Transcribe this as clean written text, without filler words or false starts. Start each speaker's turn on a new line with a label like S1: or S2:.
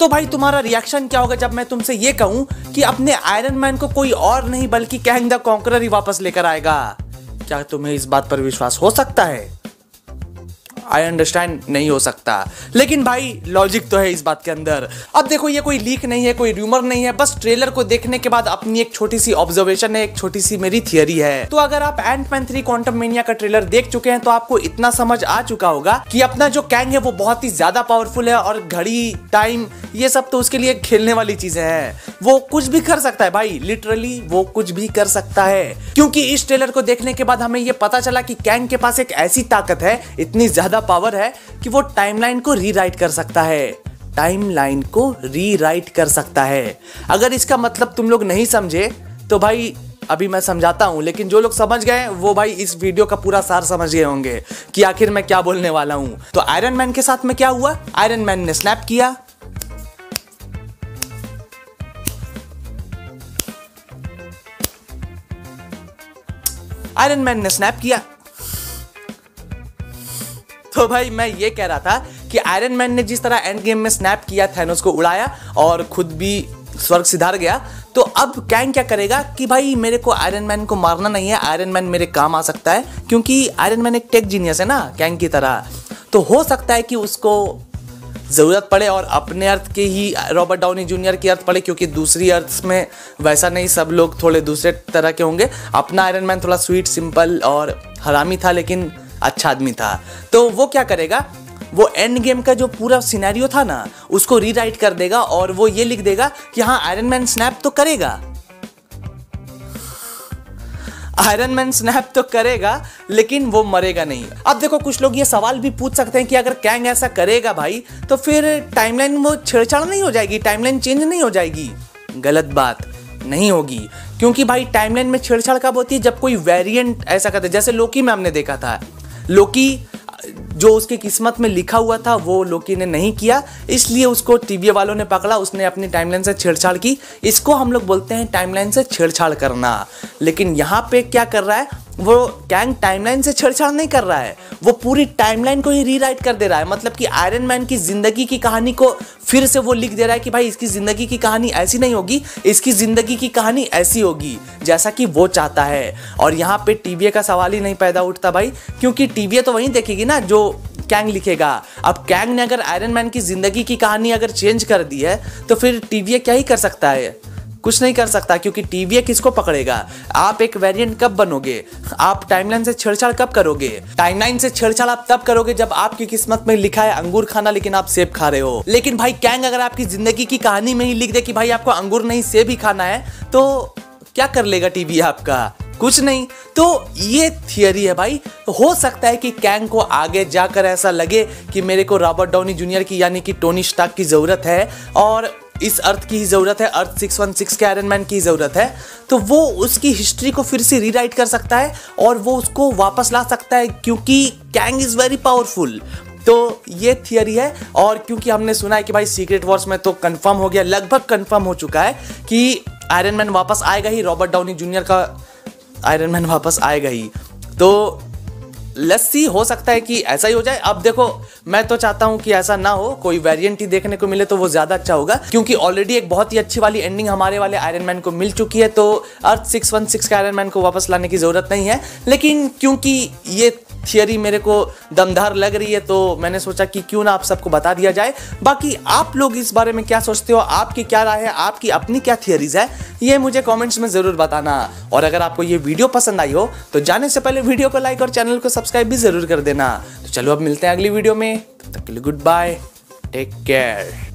S1: तो भाई तुम्हारा रिएक्शन क्या होगा जब मैं तुमसे ये कहूं कि अपने आयरन मैन को कोई और नहीं बल्कि कैंग द कॉन्करर ही वापस लेकर आएगा? क्या तुम्हें इस बात पर विश्वास हो सकता है? आई अंडरस्टैंड नहीं हो सकता, लेकिन भाई लॉजिक तो है इस बात के अंदर। अब देखो ये कोई लीक नहीं है, कोई रूमर नहीं है, बस ट्रेलर को देखने के बाद अपनी एक छोटी सी ऑब्जर्वेशन है, एक छोटी सी मेरी थियरी है। तो अगर आप एंटमैन 3 क्वांटममेनिया का ट्रेलर देख चुके हैं तो आपको इतना समझ आ चुका होगा कि अपना जो कैंग है वो बहुत ही ज्यादा पावरफुल है और घड़ी, टाइम, ये सब तो उसके लिए खेलने वाली चीजें हैं। वो कुछ भी कर सकता है भाई, लिटरली वो कुछ भी कर सकता है, क्योंकि इस ट्रेलर को देखने के बाद हमें ये पता चला कि कैंग के पास एक ऐसी ताकत है, इतनी ज्यादा पावर है कि वो टाइमलाइन को रीराइट कर सकता है। टाइमलाइन को रीराइट कर सकता है। अगर इसका मतलब तुम लोग नहीं समझे तो भाई अभी मैं समझाता हूं, लेकिन जो लोग समझ गए वो भाई इस वीडियो का पूरा सार समझ गए होंगे कि आखिर मैं क्या बोलने वाला हूं। तो आयरन मैन के साथ में क्या हुआ? आयरन मैन ने स्नैप किया, आयरन मैन ने स्नैप किया। तो भाई मैं ये कह रहा था कि आयरन मैन ने जिस तरह एंड गेम में स्नैप किया, थैनोस को उड़ाया और खुद भी स्वर्ग सिधार गया, तो अब कैंग क्या करेगा कि भाई मेरे को आयरन मैन को मारना नहीं है, आयरन मैन मेरे काम आ सकता है, क्योंकि आयरन मैन एक टेक जीनियस है ना कैंग की तरह। तो हो सकता है कि उसको जरूरत पड़े और अपने अर्थ के ही रॉबर्ट डाउनी जूनियर की अर्थ पड़े, क्योंकि दूसरी अर्थ में वैसा नहीं, सब लोग थोड़े दूसरे तरह के होंगे। अपना आयरन मैन थोड़ा स्वीट, सिंपल और हरामी था, लेकिन अच्छा आदमी था। तो वो क्या करेगा, वो एंड गेम का जो पूरा सिनेरियो था ना उसको रीराइट कर देगा और वो ये लिख देगा कि हाँ आयरन मैन स्नैप तो करेगा, आयरन मैन स्नैप तो करेगा, लेकिन वो मरेगा नहीं। अब देखो कुछ लोग ये सवाल भी पूछ सकते हैं कि अगर कैंग ऐसा करेगा भाई तो फिर टाइमलाइन वो छेड़छाड़ नहीं हो जाएगी, टाइमलाइन चेंज नहीं हो जाएगी? गलत बात, नहीं होगी, क्योंकि भाई टाइमलाइन में छेड़छाड़ कब होती है? जब कोई वेरिएंट ऐसा करता है। जैसे लोकी में हमने देखा था, लोकी जो उसकी किस्मत में लिखा हुआ था वो लोकी ने नहीं किया, इसलिए उसको टीवीए वालों ने पकड़ा, उसने अपनी टाइमलाइन से छेड़छाड़ की। इसको हम लोग बोलते हैं टाइमलाइन से छेड़छाड़ करना। लेकिन यहाँ पे क्या कर रहा है, वो कैंग टाइमलाइन से छेड़छाड़ नहीं कर रहा है, वो पूरी टाइमलाइन को ही रीराइट कर दे रहा है। मतलब कि आयरन मैन की जिंदगी की कहानी को फिर से वो लिख दे रहा है कि भाई इसकी जिंदगी की कहानी ऐसी नहीं होगी, इसकी जिंदगी की कहानी ऐसी होगी जैसा कि वो चाहता है। और यहाँ पे टीवीए का सवाल ही नहीं पैदा उठता भाई, क्योंकि टीवीए तो वही देखेगी ना जो कैंग लिखेगा। अब कैंग ने अगर आयरन मैन की जिंदगी की कहानी अगर चेंज कर दी है तो फिर टीवीए क्या ही कर सकता है? कुछ नहीं कर सकता, क्योंकि टीवीए किसको पकड़ेगा? आप एक वेरिएंट कब बनोगे? आप टाइमलाइन से छेड़छाड़ कब करोगे? टाइमलाइन से छेड़छाड़ आप तब करोगे जब आपकी किस्मत में लिखा है अंगूर खाना, लेकिन आप सेब खा रहे हो। लेकिन भाई कैंग अगर आपकी जिंदगी की कहानी में ही लिख दे कि भाई आपको अंगूर नहीं सेब ही खाना है, तो क्या कर लेगा टीवीए आपका? कुछ नहीं। तो ये थियरी है भाई। हो सकता है कि कैंग को आगे जाकर ऐसा लगे कि मेरे को रॉबर्ट डाउनी जूनियर की यानी कि टोनी स्टार्क की जरूरत है और इस अर्थ की ही जरूरत है, अर्थ 616 के आयरन मैन की जरूरत है, तो वो उसकी हिस्ट्री को फिर से रीराइट कर सकता है और वो उसको वापस ला सकता है, क्योंकि कैंग इज वेरी पावरफुल। तो ये थियरी है। और क्योंकि हमने सुना है कि भाई सीक्रेट वॉर्स में तो कंफर्म हो गया, लगभग कंफर्म हो चुका है कि आयरन मैन वापस आएगा ही, रॉबर्ट डाउनी जूनियर का आयरन मैन वापस आएगा ही। तो लेट्स सी, हो सकता है कि ऐसा ही हो जाए। अब देखो मैं तो चाहता हूं कि ऐसा ना हो, कोई वेरिएंट ही देखने को मिले तो वो ज्यादा अच्छा होगा, क्योंकि ऑलरेडी एक बहुत ही अच्छी वाली एंडिंग हमारे वाले आयरन मैन को मिल चुकी है। तो अर्थ 616 के आयरन मैन को वापस लाने की जरूरत नहीं है। लेकिन क्योंकि ये थियरी मेरे को दमदार लग रही है तो मैंने सोचा कि क्यों ना आप सबको बता दिया जाए। बाकी आप लोग इस बारे में क्या सोचते हो, आपकी क्या राय है, आपकी अपनी क्या थियरीज है, ये मुझे कमेंट्स में जरूर बताना। और अगर आपको ये वीडियो पसंद आई हो तो जाने से पहले वीडियो को लाइक और चैनल को सब्सक्राइब भी जरूर कर देना। तो चलो अब मिलते हैं अगली वीडियो में, तब तक के लिए गुड बाय, टेक केयर।